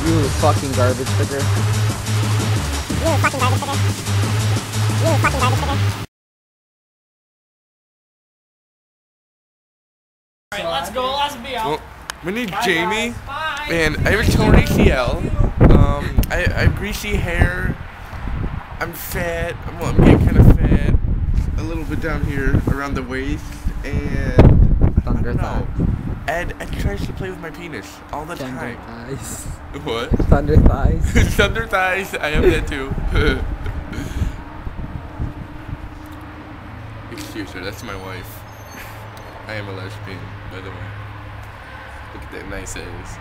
You fucking garbage figure. You fucking garbage figure. You fucking garbage figure. Alright, let's go, let's be out. Well, my name's Jamie, and I have a torn ACL. I have greasy hair. I'm fat. Well, I'm getting kind of fat. A little bit down here around the waist, and Thunder I don't know. Ed tries to play with my penis all the time. Thighs. What? Thunder thighs. Thunder thighs. I have that too. Excuse her. That's my wife. I am a lesbian, by the way. Look at that nice ass.